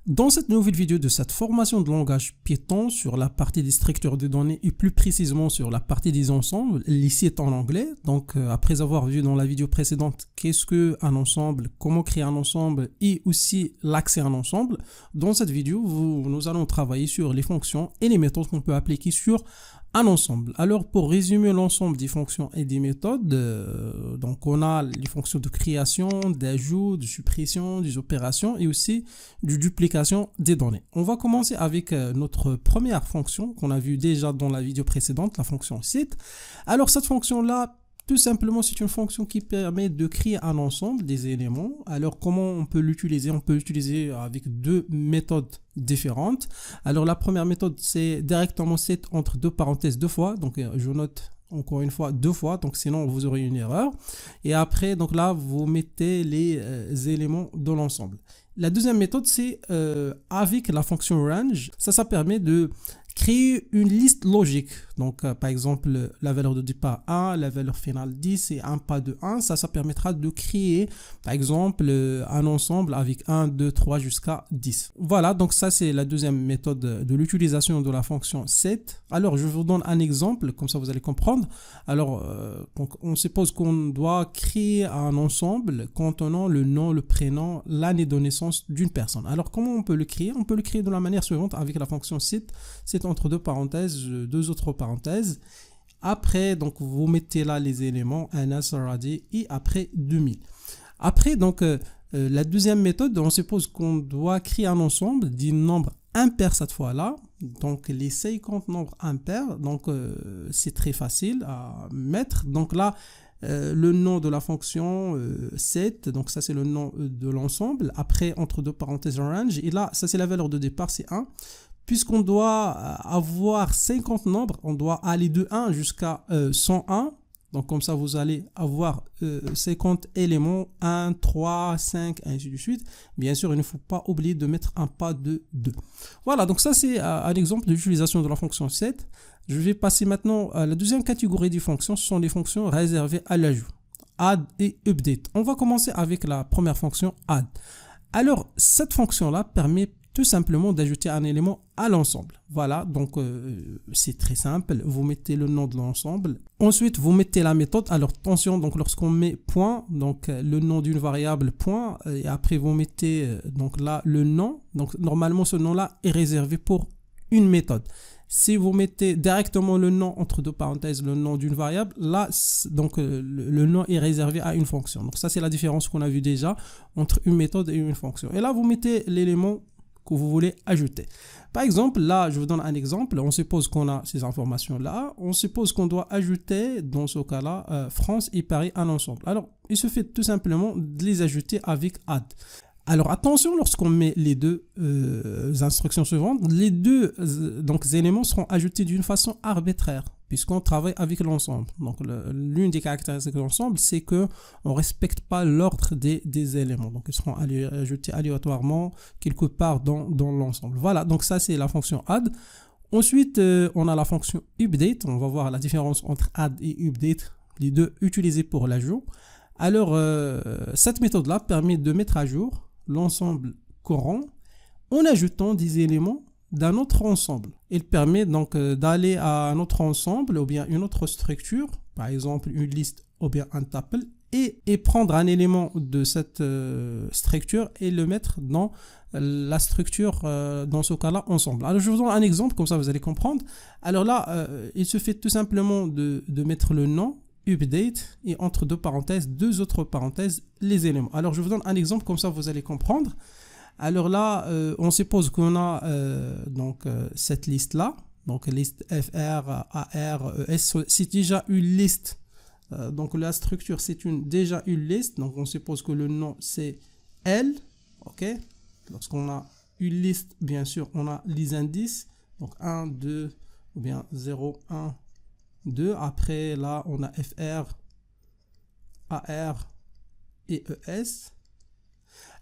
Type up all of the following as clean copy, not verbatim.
Dans cette nouvelle vidéo de cette formation de langage Python sur la partie des structures de données et plus précisément sur la partie des ensembles, ici est en anglais. Donc après avoir vu dans la vidéo précédente qu'est-ce qu'un ensemble, comment créer un ensemble et aussi l'accès à un ensemble, dans cette vidéo nous allons travailler sur les fonctions et les méthodes qu'on peut appliquer sur un ensemble. Alors pour résumer l'ensemble des fonctions et des méthodes, donc on a les fonctions de création, d'ajout, de suppression, des opérations et aussi de duplication des données. On va commencer avec notre première fonction qu'on a vue déjà dans la vidéo précédente, la fonction set. Alors cette fonction-là, tout simplement, c'est une fonction qui permet de créer un ensemble des éléments. Alors, comment on peut l'utiliser? On peut l'utiliser avec deux méthodes différentes. Alors, la première méthode, c'est directement set entre deux parenthèses deux fois. Donc, je note encore une fois deux fois. Donc, sinon, vous aurez une erreur. Et après, donc là, vous mettez les éléments de l'ensemble. La deuxième méthode, c'est avec la fonction range. Ça permet de créer une liste logique. Donc, par exemple, la valeur de départ 1, la valeur finale 10 et un pas de 1. Ça permettra de créer, par exemple, un ensemble avec 1, 2, 3 jusqu'à 10. Voilà, donc ça, c'est la deuxième méthode de l'utilisation de la fonction set. Alors, je vous donne un exemple, comme ça vous allez comprendre. Alors, donc, on suppose qu'on doit créer un ensemble contenant le nom, le prénom, l'année de naissance d'une personne. Alors, comment on peut le créer? On peut le créer de la manière suivante avec la fonction set. C'est entre deux parenthèses, deux autres parenthèses. Après, donc, vous mettez là les éléments NSRAD et après 2000. Après, donc, la deuxième méthode, on suppose qu'on doit créer un ensemble d'un nombre impair cette fois-là. Donc, les 50 nombres impairs. Donc, c'est très facile à mettre. Donc là, le nom de la fonction set, donc ça c'est le nom de l'ensemble. Après, entre deux parenthèses range. Et là, ça c'est la valeur de départ, c'est 1. Puisqu'on doit avoir 50 nombres, on doit aller de 1 jusqu'à 101. Donc comme ça, vous allez avoir 50 éléments, 1, 3, 5, ainsi de suite. Bien sûr, il ne faut pas oublier de mettre un pas de 2. Voilà, donc ça c'est un exemple de l'utilisation de la fonction set. Je vais passer maintenant à la deuxième catégorie des fonctions. Ce sont les fonctions réservées à l'ajout, add et update. On va commencer avec la première fonction add. Alors, cette fonction-là permet tout simplement d'ajouter un élément à l'ensemble. Voilà, donc c'est très simple. Vous mettez le nom de l'ensemble. Ensuite, vous mettez la méthode. Alors, attention, donc lorsqu'on met point, donc le nom d'une variable point, et après vous mettez donc là le nom. Donc, normalement, ce nom-là est réservé pour une méthode. Si vous mettez directement le nom entre deux parenthèses, le nom d'une variable, là, donc le nom est réservé à une fonction. Donc, ça, c'est la différence qu'on a vue déjà entre une méthode et une fonction. Et là, vous mettez l'élément que vous voulez ajouter. Par exemple, là, je vous donne un exemple. On suppose qu'on a ces informations-là. On suppose qu'on doit ajouter, dans ce cas-là, France et Paris à l'ensemble. Alors, il suffit tout simplement de les ajouter avec add. Alors, attention, lorsqu'on met les deux instructions suivantes, les deux donc, éléments seront ajoutés d'une façon arbitraire, puisqu'on travaille avec l'ensemble. Donc, l'une des caractéristiques de l'ensemble, c'est qu'on ne respecte pas l'ordre des éléments. Donc, ils seront ajoutés aléatoirement quelque part dans l'ensemble. Voilà, donc ça, c'est la fonction add. Ensuite, on a la fonction update. On va voir la différence entre add et update, les deux utilisés pour l'ajout. Alors, cette méthode-là permet de mettre à jour l'ensemble courant en ajoutant des éléments d'un autre ensemble. Il permet donc d'aller à un autre ensemble ou bien une autre structure, par exemple une liste ou bien un tuple, et prendre un élément de cette structure et le mettre dans la structure, dans ce cas-là, ensemble. Alors je vous donne un exemple, comme ça vous allez comprendre. Alors là, il suffit tout simplement de mettre le nom update et entre deux parenthèses, deux autres parenthèses, les éléments. Alors je vous donne un exemple, comme ça vous allez comprendre. Alors là, on suppose qu'on a donc cette liste-là, donc liste FR, AR, ES, c'est déjà une liste. Donc la structure, c'est déjà une liste. Donc on suppose que le nom, c'est L. Ok. Lorsqu'on a une liste, bien sûr, on a les indices. Donc 1, 2, ou bien 0, 1, 2. Après, là, on a FR, AR et ES.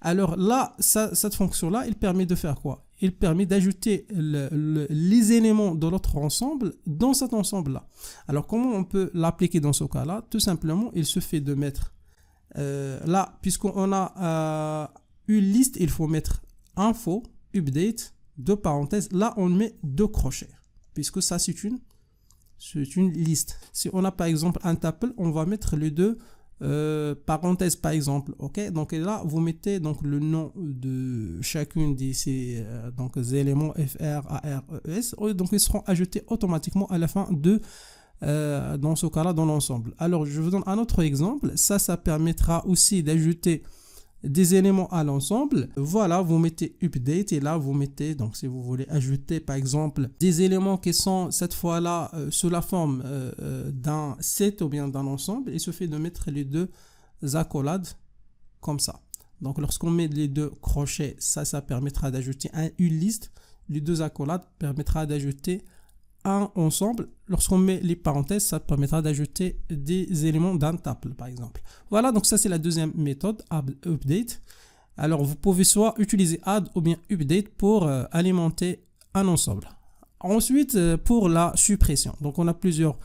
Alors là, cette fonction-là, il permet de faire quoi? Il permet d'ajouter les éléments de notre ensemble dans cet ensemble-là. Alors, comment on peut l'appliquer dans ce cas-là? Tout simplement, il suffit de mettre là, puisqu'on a une liste, il faut mettre info update, deux parenthèses, là on met deux crochets, puisque ça c'est une liste. Si on a par exemple un tuple, on va mettre les deux parenthèses par exemple, ok. Donc là vous mettez donc le nom de chacune de ces donc éléments fr, ar, es, donc ils seront ajoutés automatiquement à la fin de dans ce cas là dans l'ensemble. Alors je vous donne un autre exemple, ça permettra aussi d'ajouter des éléments à l'ensemble. Voilà, vous mettez update et là vous mettez, donc si vous voulez ajouter par exemple des éléments qui sont cette fois là sous la forme d'un set ou bien d'un ensemble, il suffit de mettre les deux accolades comme ça. Donc lorsqu'on met les deux crochets, ça permettra d'ajouter une liste. Les deux accolades permettra d'ajouter un ensemble. Lorsqu'on met les parenthèses, ça permettra d'ajouter des éléments d'un tuple par exemple. Voilà, donc ça c'est la deuxième méthode, update. Alors vous pouvez soit utiliser add ou bien update pour alimenter un ensemble. Ensuite, pour la suppression, donc on a plusieurs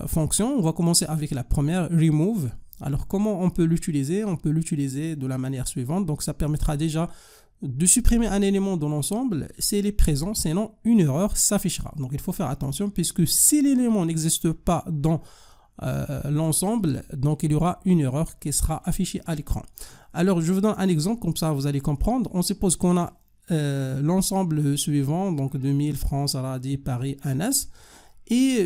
fonctions. On va commencer avec la première, remove. Alors comment on peut l'utiliser? On peut l'utiliser de la manière suivante. Donc ça permettra déjà de supprimer un élément dans l'ensemble s'il est présent, sinon une erreur s'affichera. Donc il faut faire attention, puisque si l'élément n'existe pas dans l'ensemble, donc il y aura une erreur qui sera affichée à l'écran. Alors je vous donne un exemple, comme ça vous allez comprendre. On suppose qu'on a l'ensemble suivant, donc 2000, France, Aradi, Paris, Anas, et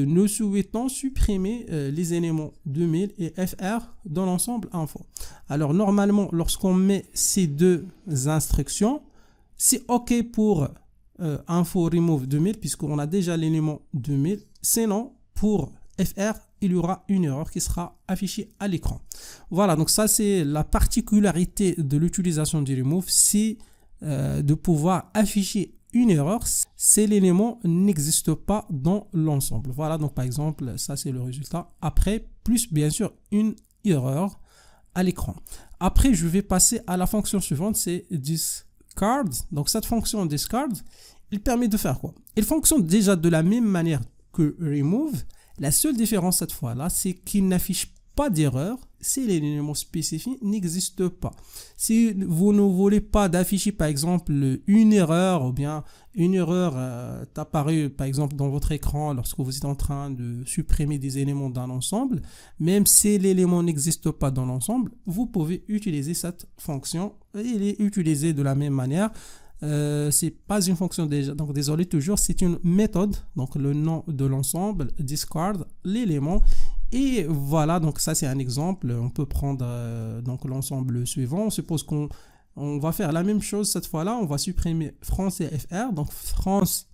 nous souhaitons supprimer les éléments 2000 et FR dans l'ensemble info. Alors normalement, lorsqu'on met ces deux instructions, c'est OK pour info remove 2000 puisqu'on a déjà l'élément 2000. Sinon, pour FR, il y aura une erreur qui sera affichée à l'écran. Voilà, donc ça c'est la particularité de l'utilisation du remove, c'est de pouvoir afficher une erreur si l'élément n'existe pas dans l'ensemble. Voilà, donc par exemple, ça c'est le résultat. Après, plus bien sûr une erreur à l'écran. Après, je vais passer à la fonction suivante, c'est discard. Donc cette fonction discard, il permet de faire quoi? Il fonctionne déjà de la même manière que remove. La seule différence cette fois-là, c'est qu'il n'affiche pas d'erreur si l'élément spécifique n'existe pas. Si vous ne voulez pas d'afficher par exemple une erreur ou bien une erreur apparue par exemple dans votre écran lorsque vous êtes en train de supprimer des éléments d'un ensemble, même si l'élément n'existe pas dans l'ensemble, vous pouvez utiliser cette fonction. Il est utilisé de la même manière. C'est pas une fonction déjà, donc désolé, toujours c'est une méthode, donc le nom de l'ensemble, discard l'élément. Et voilà, donc ça c'est un exemple. On peut prendre donc l'ensemble suivant. On suppose qu'on va faire la même chose cette fois-là. On va supprimer France et FR. Donc France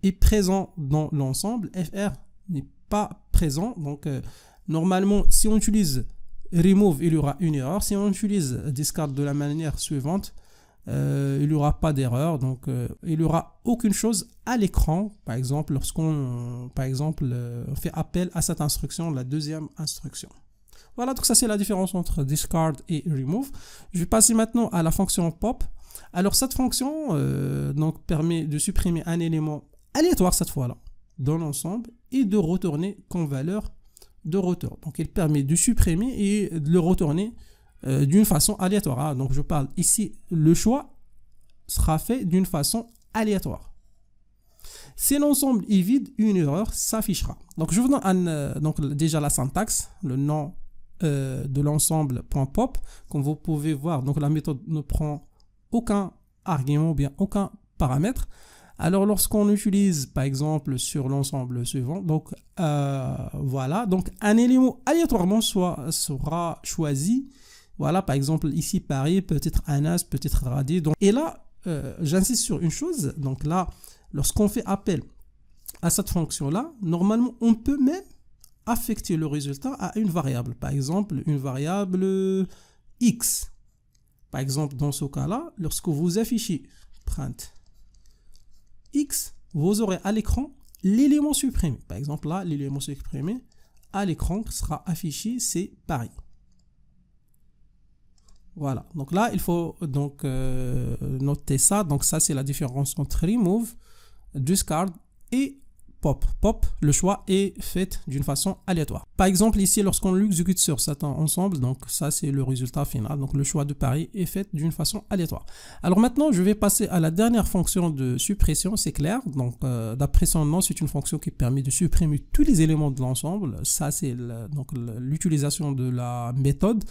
est présent dans l'ensemble. FR n'est pas présent. Donc normalement, si on utilise remove, il y aura une erreur. Si on utilise discard de la manière suivante, il n'y aura pas d'erreur, donc il n'y aura aucune chose à l'écran, par exemple lorsqu'on fait appel à cette instruction, la deuxième instruction. Voilà, donc ça c'est la différence entre discard et remove. Je vais passer maintenant à la fonction pop. Alors cette fonction donc permet de supprimer un élément aléatoire cette fois-là dans l'ensemble et de retourner comme valeur de retour. Donc il permet de supprimer et de le retourner d'une façon aléatoire. Donc je parle ici, le choix sera fait d'une façon aléatoire. Si l'ensemble est vide, une erreur s'affichera. Donc je vous donne donc déjà la syntaxe, le nom de l'ensemble .pop. Comme vous pouvez voir, donc la méthode ne prend aucun argument ou bien aucun paramètre. Alors lorsqu'on utilise par exemple sur l'ensemble suivant, donc voilà, donc un élément aléatoirement sera choisi. Voilà, par exemple, ici, Paris, peut-être Anas, peut-être Radi. Donc, et là, j'insiste sur une chose. Donc là, lorsqu'on fait appel à cette fonction-là, normalement, on peut même affecter le résultat à une variable. Par exemple, une variable X. Par exemple, dans ce cas-là, lorsque vous affichez print X, vous aurez à l'écran l'élément supprimé. Par exemple, là, l'élément supprimé à l'écran sera affiché, c'est Paris. Voilà, donc là il faut donc noter ça. Donc ça c'est la différence entre remove, discard et pop. Pop, le choix est fait d'une façon aléatoire. Par exemple, ici, lorsqu'on l'exécute sur cet ensemble, donc ça c'est le résultat final. Donc le choix de Paris est fait d'une façon aléatoire. Alors maintenant, je vais passer à la dernière fonction de suppression, c'est clair. Donc d'après son nom, c'est une fonction qui permet de supprimer tous les éléments de l'ensemble. Ça c'est l'utilisation de la méthode.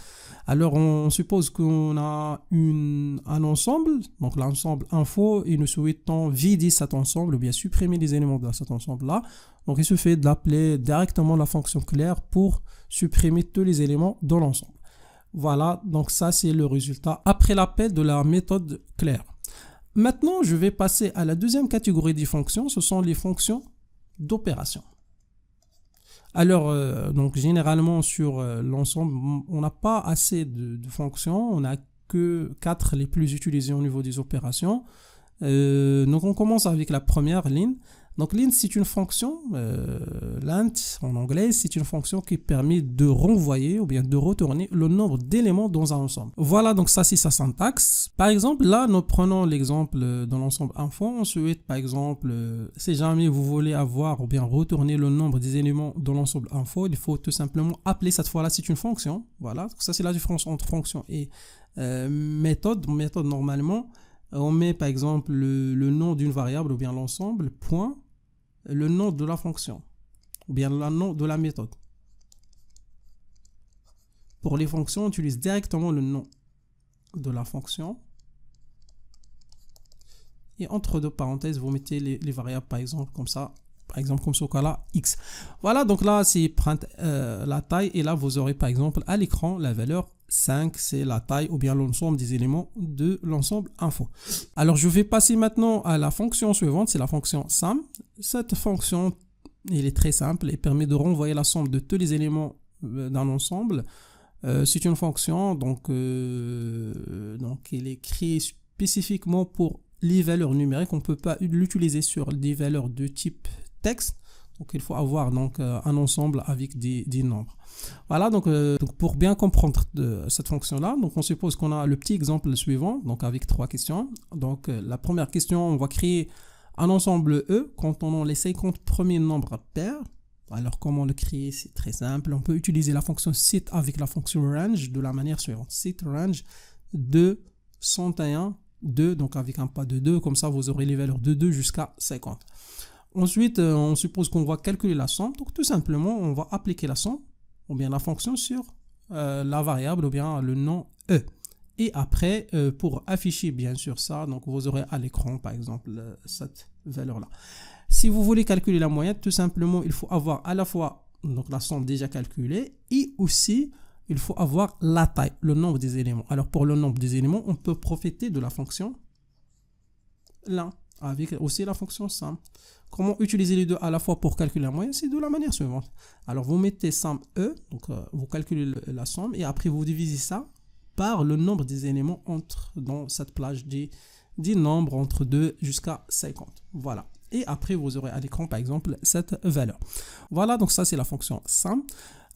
Alors on suppose qu'on a un ensemble, donc l'ensemble info, et nous souhaitons vider cet ensemble ou bien supprimer les éléments de cet ensemble-là. Donc il suffit d'appeler directement la fonction claire pour supprimer tous les éléments de l'ensemble. Voilà, donc ça c'est le résultat après l'appel de la méthode claire. Maintenant, je vais passer à la deuxième catégorie des fonctions, ce sont les fonctions d'opération. Alors, donc généralement sur l'ensemble, on n'a pas assez de fonctions, on n'a que 4 les plus utilisées au niveau des opérations. Donc on commence avec la première ligne. Donc l'int c'est une fonction, l'int en anglais c'est une fonction qui permet de renvoyer ou bien de retourner le nombre d'éléments dans un ensemble. Voilà, donc ça c'est sa syntaxe. Par exemple là nous prenons l'exemple dans l'ensemble info. On souhaite par exemple si jamais vous voulez avoir ou bien retourner le nombre des éléments dans l'ensemble info, il faut tout simplement appeler cette fois là c'est une fonction. Voilà, donc ça c'est la différence entre fonction et méthode. Méthode normalement on met par exemple le nom d'une variable ou bien l'ensemble, point, le nom de la fonction ou bien le nom de la méthode. Pour les fonctions, on utilise directement le nom de la fonction. Et entre deux parenthèses, vous mettez les variables par exemple comme ça. Par exemple, comme ce cas-là, X. Voilà, donc là, c'est print la taille. Et là, vous aurez par exemple à l'écran la valeur 5, c'est la taille ou bien l'ensemble des éléments de l'ensemble info. Alors, je vais passer maintenant à la fonction suivante, c'est la fonction sum. Cette fonction, elle est très simple et permet de renvoyer la somme de tous les éléments d'un ensemble. C'est une fonction, donc elle est créée spécifiquement pour les valeurs numériques. On ne peut pas l'utiliser sur des valeurs de type texte. Donc il faut avoir donc un ensemble avec des nombres. Voilà, donc pour bien comprendre cette fonction-là, donc on suppose qu'on a le petit exemple suivant, donc avec 3 questions. Donc la première question, on va créer un ensemble E contenant les 50 premiers nombres pairs. Alors comment le créer? C'est très simple. On peut utiliser la fonction set avec la fonction range de la manière suivante. Set range de 101, 2, donc avec un pas de 2, comme ça vous aurez les valeurs de 2 jusqu'à 50. Ensuite, on suppose qu'on va calculer la somme. Donc tout simplement, on va appliquer la somme ou bien la fonction sur la variable ou bien le nom E. Et après, pour afficher bien sûr ça, donc vous aurez à l'écran par exemple cette valeur-là. Si vous voulez calculer la moyenne, tout simplement, il faut avoir à la fois donc, la somme déjà calculée et aussi il faut avoir la taille, le nombre des éléments. Alors pour le nombre des éléments, on peut profiter de la fonction len avec aussi la fonction sum. Comment utiliser les deux à la fois pour calculer la moyenne? C'est de la manière suivante. Alors vous mettez sum E, donc vous calculez la somme et après vous divisez ça par le nombre des éléments dans cette plage des nombres entre 2 jusqu'à 50. Voilà. Et après vous aurez à l'écran par exemple cette valeur. Voilà, donc ça c'est la fonction sum.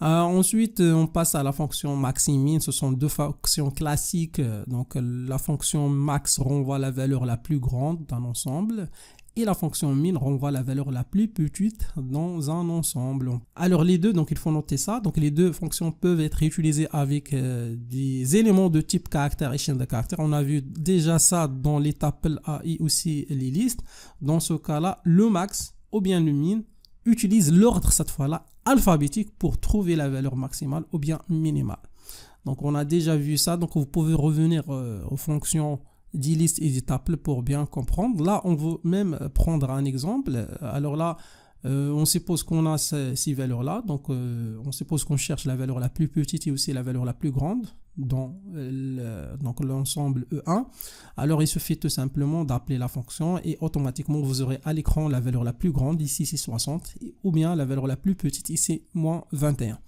Ensuite, on passe à la fonction max et min. Ce sont deux fonctions classiques. Donc, la fonction max renvoie la valeur la plus grande d'un ensemble et la fonction min renvoie la valeur la plus petite dans un ensemble. Alors, les deux, donc il faut noter ça. Donc, les deux fonctions peuvent être utilisées avec des éléments de type caractère et chaîne de caractère. On a vu déjà ça dans l'étape A et aussi les listes. Dans ce cas-là, le max ou bien le min utilise l'ordre cette fois-là alphabétique pour trouver la valeur maximale ou bien minimale. Donc on a déjà vu ça, donc vous pouvez revenir aux fonctions d'list et d'table pour bien comprendre. Là on veut même prendre un exemple. Alors là on suppose qu'on a ces valeurs là, donc on suppose qu'on cherche la valeur la plus petite et aussi la valeur la plus grande dans l'ensemble E1. Alors il suffit tout simplement d'appeler la fonction et automatiquement vous aurez à l'écran la valeur la plus grande, ici c'est 60, ou bien la valeur la plus petite, ici moins 21.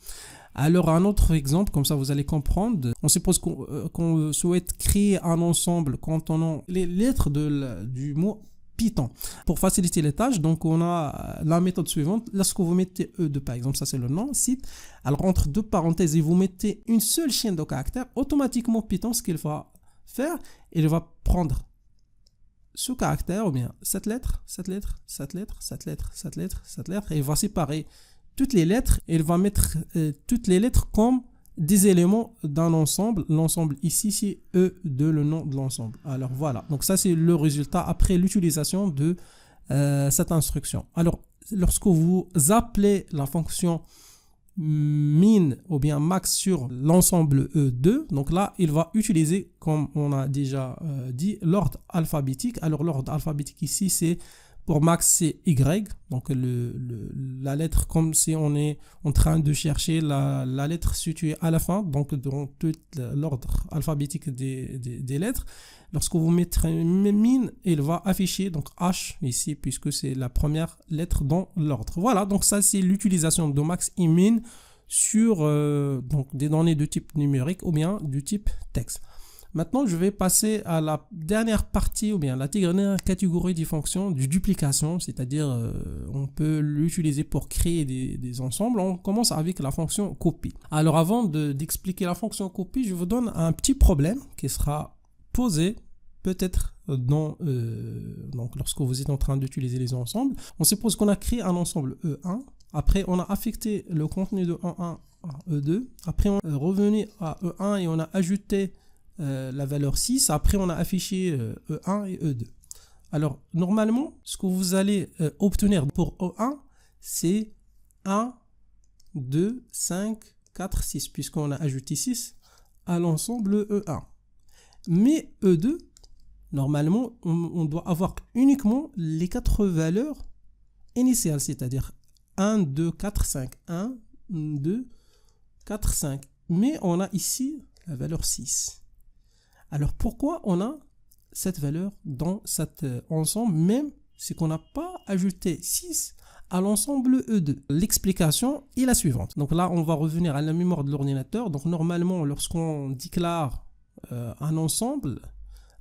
Alors un autre exemple, comme ça vous allez comprendre. On suppose qu'on souhaite créer un ensemble contenant les lettres du mot Python. Pour faciliter les tâches, donc on a la méthode suivante. Lorsque vous mettez E2 par exemple, ça c'est le nom, site. Alors entre deux parenthèses et vous mettez une seule chaîne de caractères, automatiquement Python, ce qu'il va faire, il va prendre ce caractère, ou bien cette lettre, cette lettre, cette lettre, cette lettre, cette lettre, cette lettre, et il va séparer toutes les lettres, et il va mettre toutes les lettres comme des éléments d'un ensemble. L'ensemble ici, c'est E2, le nom de l'ensemble. Alors voilà, donc ça c'est le résultat après l'utilisation de cette instruction. Alors, lorsque vous appelez la fonction min ou bien max sur l'ensemble E2, donc là, il va utiliser, comme on a déjà dit, l'ordre alphabétique. Alors, l'ordre alphabétique ici, c'est pour max, c'est Y, donc la lettre, comme si on est en train de chercher la lettre située à la fin, donc dans tout l'ordre alphabétique des lettres. Lorsque vous mettez min, il va afficher donc H ici, puisque c'est la première lettre dans l'ordre. Voilà, donc ça c'est l'utilisation de max et min sur donc des données de type numérique ou bien du type texte. Maintenant, je vais passer à la dernière partie ou bien la dernière catégorie des fonctions de duplication, c'est-à-dire on peut l'utiliser pour créer des ensembles. On commence avec la fonction copie. Alors avant d'expliquer la fonction copie, je vous donne un petit problème qui sera posé peut-être donc lorsque vous êtes en train d'utiliser les ensembles. On suppose qu'on a créé un ensemble E1, après on a affecté le contenu de E1 à E2, après on est revenu à E1 et on a ajouté la valeur 6, après on a affiché E1 et E2. Alors normalement, ce que vous allez obtenir pour E1, c'est 1, 2, 5, 4, 6, puisqu'on a ajouté 6 à l'ensemble E1. Mais E2, normalement, on doit avoir uniquement les 4 valeurs initiales, c'est-à-dire 1, 2, 4, 5. 1, 2, 4, 5. Mais on a ici la valeur 6. Alors pourquoi on a cette valeur dans cet ensemble, même si on n'a pas ajouté 6 à l'ensemble E2? L'explication est la suivante. Donc là, on va revenir à la mémoire de l'ordinateur. Donc normalement, lorsqu'on déclare un ensemble,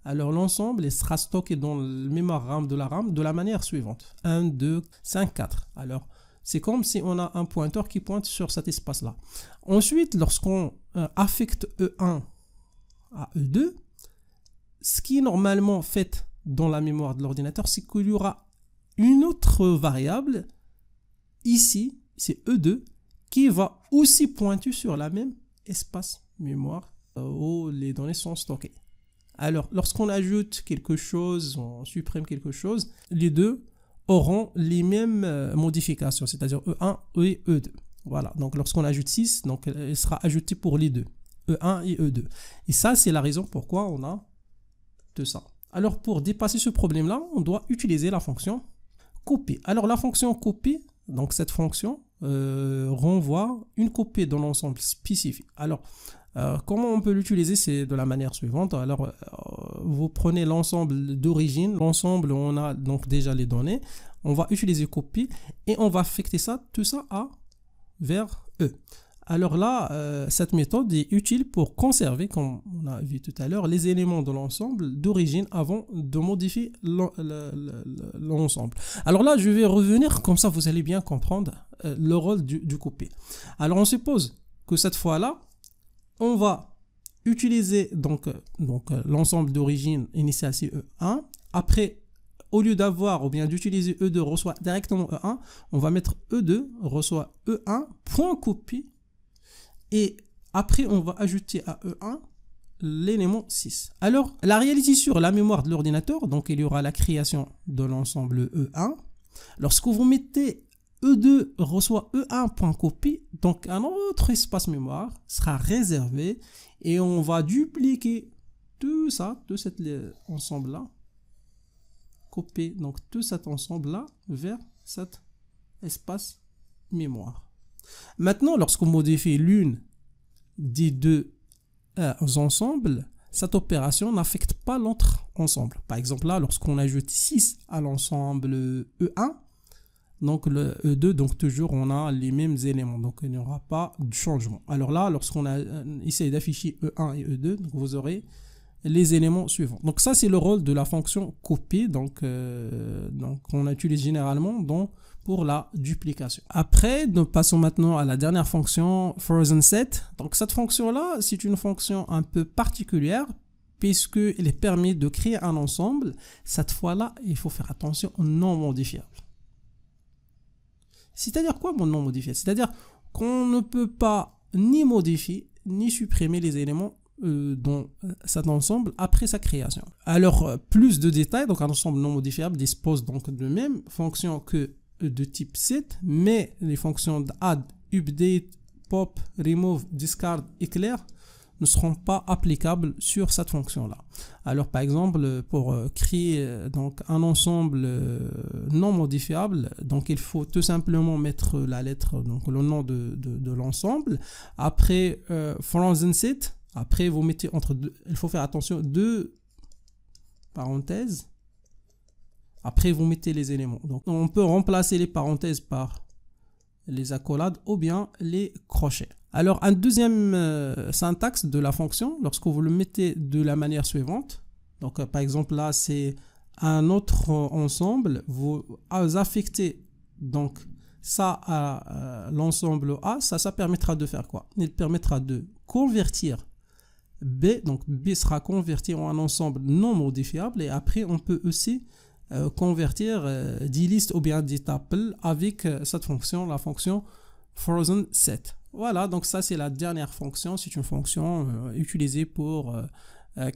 alors l'ensemble sera stocké dans la mémoire RAM de la RAM de la manière suivante. 1, 2, 5, 4. Alors, c'est comme si on a un pointeur qui pointe sur cet espace-là. Ensuite, lorsqu'on affecte E1 à E2, ce qui est normalement fait dans la mémoire de l'ordinateur, c'est qu'il y aura une autre variable, ici, c'est E2, qui va aussi pointer sur la même espace mémoire où les données sont stockées. Alors, lorsqu'on ajoute quelque chose, on supprime quelque chose, les deux auront les mêmes modifications, c'est-à-dire E1 et E2. Voilà, donc lorsqu'on ajoute 6, donc il sera ajouté pour les deux. E1 et E2. Et ça, c'est la raison pourquoi on a de ça. Alors, pour dépasser ce problème-là, on doit utiliser la fonction copie. Alors, la fonction copie, donc cette fonction, renvoie une copie dans l'ensemble spécifique. Alors, comment on peut l'utiliser? C'est de la manière suivante. Alors, vous prenez l'ensemble d'origine, l'ensemble où on a donc déjà les données. On va utiliser copie et on va affecter ça, tout ça vers E. Alors là, cette méthode est utile pour conserver, comme on a vu tout à l'heure, les éléments de l'ensemble d'origine avant de modifier l'ensemble. Alors là, je vais revenir, comme ça vous allez bien comprendre le rôle du copie. Alors on suppose que cette fois-là, on va utiliser donc l'ensemble d'origine initiale c'est E1. Après, au lieu d'avoir ou bien d'utiliser E2 reçoit directement E1, on va mettre E2 reçoit E1 point copie. Et après, on va ajouter à E1 l'élément 6. Alors, la réalité sur la mémoire de l'ordinateur, donc il y aura la création de l'ensemble E1. Lorsque vous mettez E2 reçoit E1.copie, donc un autre espace mémoire sera réservé et on va dupliquer tout ça, tout cet ensemble-là, copier donc tout cet ensemble-là vers cet espace mémoire. Maintenant, lorsqu'on modifie l'une des deux ensembles, cette opération n'affecte pas l'autre ensemble. Par exemple, là, lorsqu'on ajoute 6 à l'ensemble E1, donc le E2, donc toujours on a les mêmes éléments, donc il n'y aura pas de changement. Alors là, lorsqu'on essaie d'afficher E1 et E2, donc vous aurez les éléments suivants. Donc ça, c'est le rôle de la fonction copier, donc on utilise généralement pour la duplication. Après, nous passons maintenant à la dernière fonction, frozen set. Donc cette fonction-là, c'est une fonction un peu particulière puisqu'il permet de créer un ensemble. Cette fois-là, il faut faire attention aux non modifiables. C'est-à-dire quoi mon non modifiable? C'est-à-dire qu'on ne peut pas ni modifier ni supprimer les éléments dans cet ensemble après sa création. Alors, plus de détails, donc un ensemble non modifiable dispose donc de même fonction que de type set, mais les fonctions add, update, pop, remove, discard, éclair ne seront pas applicables sur cette fonction-là. Alors par exemple, pour créer donc un ensemble non modifiable, donc il faut tout simplement mettre la lettre, donc le nom de l'ensemble. Après frozen set, après vous mettez entre deux, il faut faire attention, deux parenthèses. Après vous mettez les éléments. Donc on peut remplacer les parenthèses par les accolades ou bien les crochets. Alors, un deuxième syntaxe de la fonction, lorsque vous le mettez de la manière suivante, donc par exemple là, c'est un autre ensemble, vous affectez donc ça à l'ensemble A, ça permettra de faire quoi? Il permettra de convertir B, donc B sera converti en un ensemble non modifiable, et après on peut aussi convertir des listes ou bien des tuples avec cette fonction, la fonction frozen set. Voilà, donc ça c'est la dernière fonction, c'est une fonction utilisée pour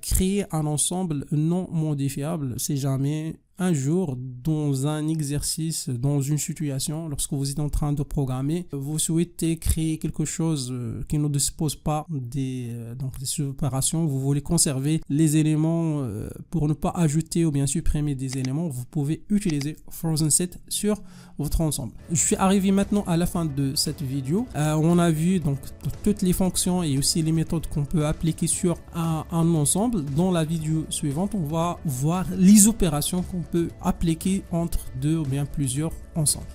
créer un ensemble non modifiable. C'est jamais un jour dans un exercice, dans une situation, lorsque vous êtes en train de programmer, vous souhaitez créer quelque chose qui ne dispose pas des opérations, vous voulez conserver les éléments pour ne pas ajouter ou bien supprimer des éléments, vous pouvez utiliser frozen set sur votre ensemble. Je suis arrivé maintenant à la fin de cette vidéo. On a vu donc toutes les fonctions et aussi les méthodes qu'on peut appliquer sur un ensemble. Dans la vidéo suivante, on va voir les opérations qu'on peut appliquer entre deux ou bien plusieurs ensembles.